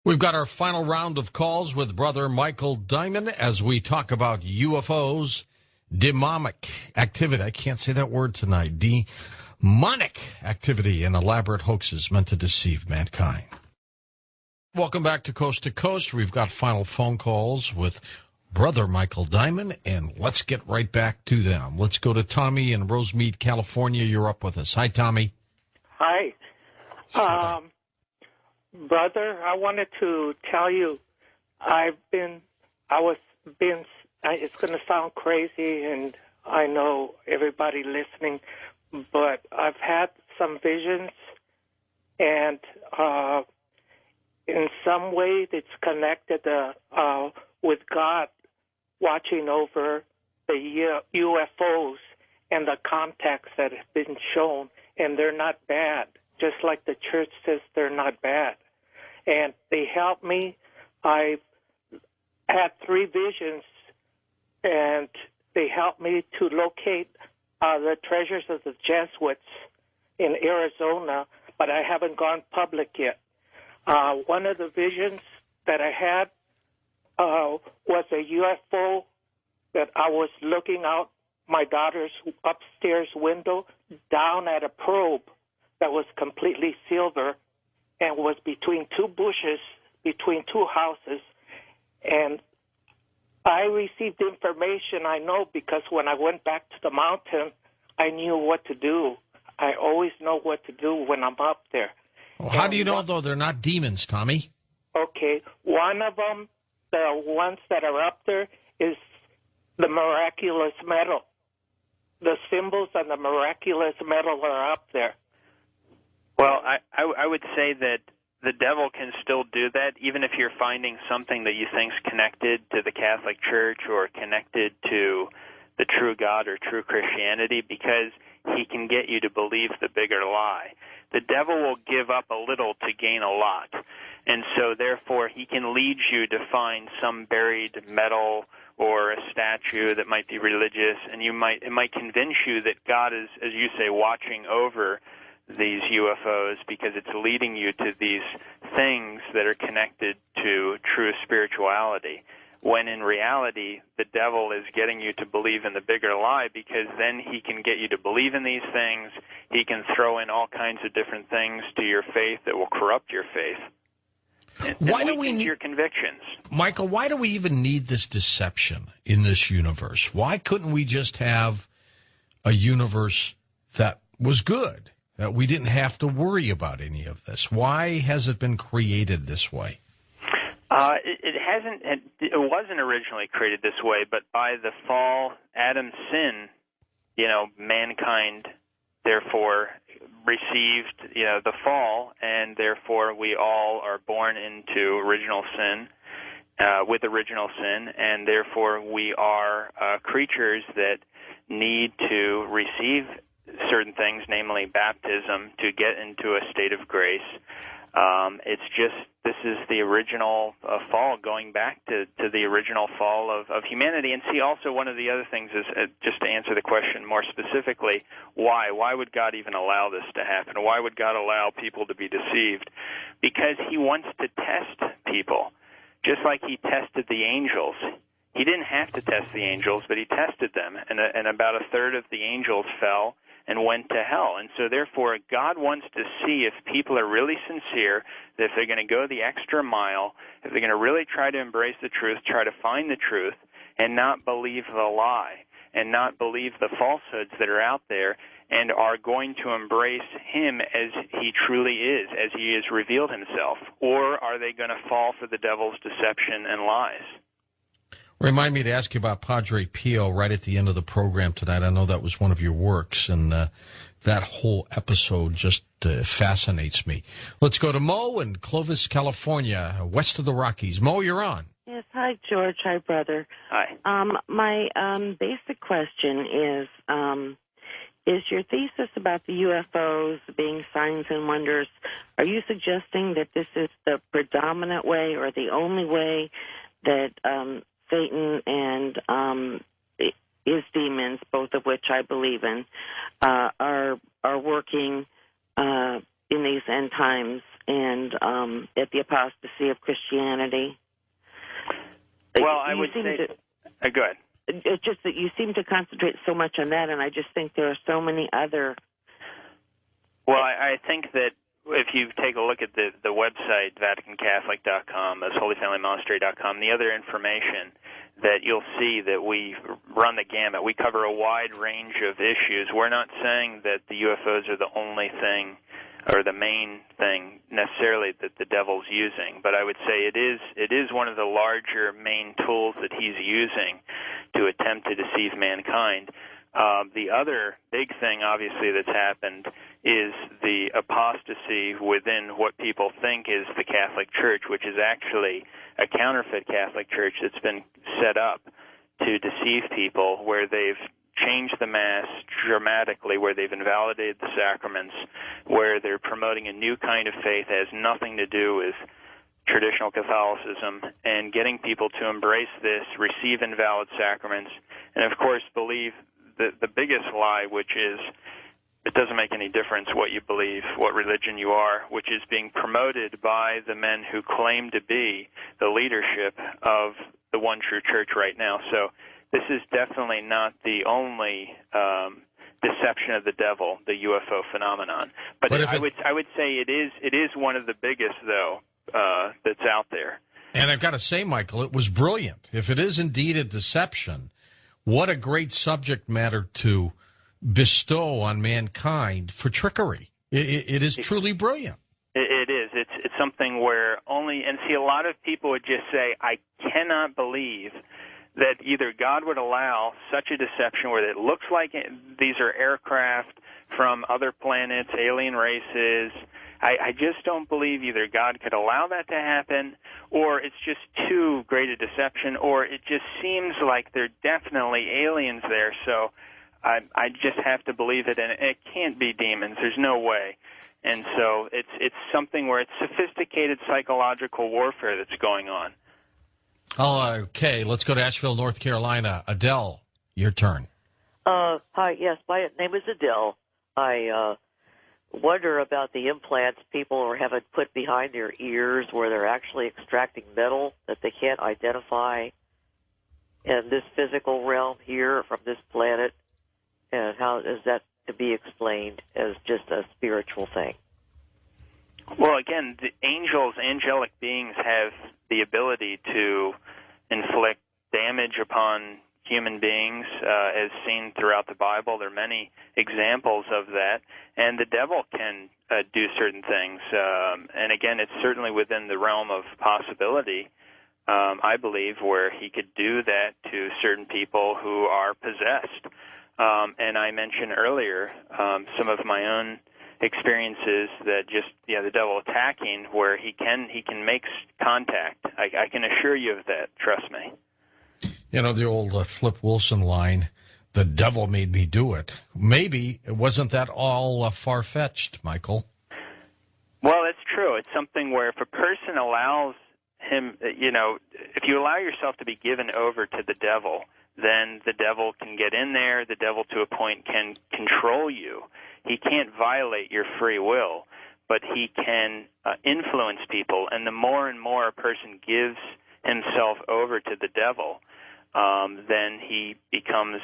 We've got our final round of calls with Brother Michael Dimond as we talk about UFOs, demonic activity. I can't say that word tonight. Demonic activity and elaborate hoaxes meant to deceive mankind. Welcome back to Coast to Coast. We've got final phone calls with Brother Michael Dimond, and let's get right back to them. Let's go to Tommy in Rosemead, California. You're up with us. Hi, Tommy. Hi. Brother, I wanted to tell you, it's going to sound crazy, and I know everybody listening, but I've had some visions, and in some way it's connected with God watching over the UFOs and the contacts that have been shown, and they're not bad. Just like the church says, they're not bad. And they helped me. I had 3 visions, and they helped me to locate the treasures of the Jesuits in Arizona, but I haven't gone public yet. One of the visions that I had was a UFO that I was looking out my daughter's upstairs window down at a probe that was completely silver and was between 2 bushes, between 2 houses. And I received information, I know, because when I went back to the mountain, I knew what to do. I always know what to do when I'm up there. Well, how do you know, though, they're not demons, Tommy? Okay. One of them, the ones that are up there, is the miraculous metal. The symbols on the miraculous metal are up there. Well, I would say that the devil can still do that, even if you're finding something that you think's connected to the Catholic Church or connected to the true God or true Christianity, because he can get you to believe the bigger lie. The devil will give up a little to gain a lot, and so therefore he can lead you to find some buried metal or a statue that might be religious, and it might convince you that God is, as you say, watching over these UFOs because it's leading you to these things that are connected to true spirituality, when in reality the devil is getting you to believe in the bigger lie, because then he can get you to believe in these things. He can throw in all kinds of different things to your faith that will corrupt your faith. Why do we need your convictions? Michael, why do we even need this deception in this universe? Why couldn't we just have a universe that was good, that we didn't have to worry about any of this? Why has it been created this way? It wasn't originally created this way, but by the fall, Adam's sin, mankind therefore received, the fall, and therefore we all are born into original sin, with original sin, and therefore we are creatures that need to receive certain things, namely baptism, to get into a state of grace. This is the original fall, going back to the original fall of humanity. And see, also one of the other things is, just to answer the question more specifically, why? Why would God even allow this to happen? Why would God allow people to be deceived? Because he wants to test people, just like he tested the angels. He didn't have to test the angels, but he tested them, and about a third of the angels fell and went to hell. And so therefore, God wants to see if people are really sincere, that if they're going to go the extra mile, if they're going to really try to embrace the truth, try to find the truth, and not believe the lie, and not believe the falsehoods that are out there, and are going to embrace him as he truly is, as he has revealed himself, or are they going to fall for the devil's deception and lies? Remind me to ask you about Padre Pio right at the end of the program tonight. I know that was one of your works, and that whole episode just fascinates me. Let's go to Mo in Clovis, California, west of the Rockies. Mo, you're on. Yes, hi, George. Hi, brother. Hi. My basic question is your thesis about the UFOs being signs and wonders, are you suggesting that this is the predominant way or the only way that Satan and his demons, both of which I believe in, are working in these end times, and at the apostasy of Christianity. Well, I would say... go ahead. It's just that you seem to concentrate so much on that, and I just think there are so many other... Well, I think that if you take a look at the website, VaticanCatholic.com, MostHolyFamilyMonastery.com, the other information, that you'll see that we run the gamut. We cover a wide range of issues. We're not saying that the UFOs are the only thing or the main thing necessarily that the devil's using, but I would say it is one of the larger main tools that he's using to attempt to deceive mankind. The other big thing, obviously, that's happened is the apostasy within what people think is the Catholic Church, which is actually a counterfeit Catholic Church that's been set up to deceive people, where they've changed the Mass dramatically, where they've invalidated the sacraments, where they're promoting a new kind of faith that has nothing to do with traditional Catholicism, and getting people to embrace this, receive invalid sacraments, and, of course, believe the biggest lie, which is it doesn't make any difference what you believe, what religion you are, which is being promoted by the men who claim to be the leadership of the one true church right now. So this is definitely not the only deception of the devil, the UFO phenomenon. But I would say it is one of the biggest, though, that's out there. And I've got to say, Michael, it was brilliant. If it is indeed a deception, what a great subject matter to bestow on mankind for trickery. It is truly brilliant. It is. It's something where a lot of people would just say, I cannot believe that either God would allow such a deception where it looks like these are aircraft from other planets, alien races. I just don't believe either God could allow that to happen, or it's just too great a deception, or it just seems like there are definitely aliens there, so I just have to believe it, and it can't be demons. There's no way. And so it's something where it's sophisticated psychological warfare that's going on. Okay, let's go to Asheville, North Carolina. Adele, your turn. Hi, yes, my name is Adele. I wonder about the implants people are having put behind their ears where they're actually extracting metal that they can't identify in this physical realm here from this planet, and how is that to be explained as just a spiritual thing? Well, again, the angelic beings have the ability to inflict damage upon human beings, as seen throughout the Bible. There are many examples of that, and the devil can do certain things. And again, it's certainly within the realm of possibility, I believe, where he could do that to certain people who are possessed. And I mentioned earlier some of my own experiences that just the devil attacking, where he can make contact. I can assure you of that. Trust me. You know, the old Flip Wilson line, the devil made me do it. Maybe it wasn't that all far-fetched, Michael. Well, that's true. It's something where if a person allows him, if you allow yourself to be given over to the devil, then the devil can get in there. The devil, to a point, can control you. He can't violate your free will, but he can influence people. And the more and more a person gives himself over to the devil, then he becomes,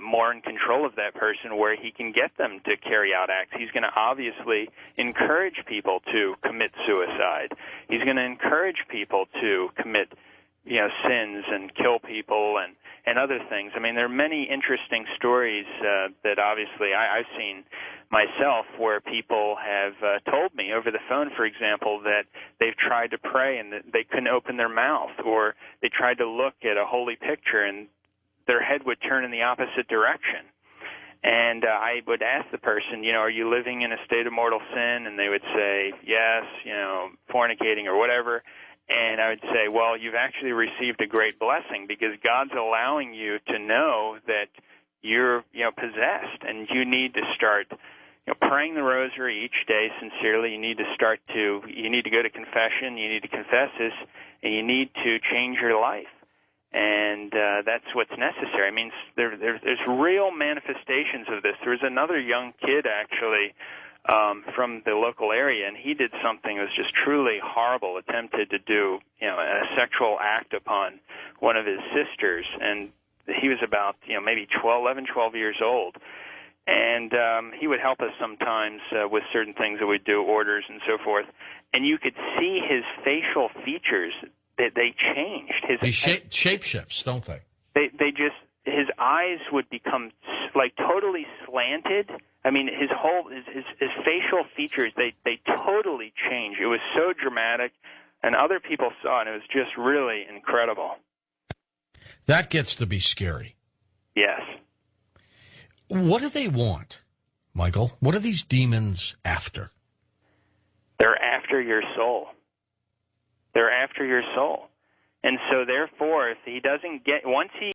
more in control of that person, where he can get them to carry out acts. He's going to obviously encourage people to commit suicide. He's going to encourage people to commit, sins and kill people and other things. I mean, there are many interesting stories that obviously I've seen myself, where people have told me over the phone, for example, that they've tried to pray and that they couldn't open their mouth, or they tried to look at a holy picture and their head would turn in the opposite direction. And I would ask the person, are you living in a state of mortal sin? And they would say, yes, fornicating or whatever. And I would say, well, you've actually received a great blessing, because God's allowing you to know that you're, possessed, and you need to start, praying the rosary each day sincerely. You need to go to confession. You need to confess this, and you need to change your life. And that's what's necessary. I mean, there's real manifestations of this. There was another young kid, actually, from the local area, and he did something that was just truly horrible, attempted to do, a sexual act upon one of his sisters, and he was about, maybe 12 years old. And he would help us sometimes with certain things that we'd do, orders and so forth. And you could see his facial features, that they changed. They shape shifts, don't they? They just, his eyes would become like totally slanted. I mean, his facial features, they totally changed. It was so dramatic, and other people saw it, and it was just really incredible. That gets to be scary. Yes. What do they want, Michael? What are these demons after? They're after your soul. They're after your soul. And so, therefore, if he doesn't get, once he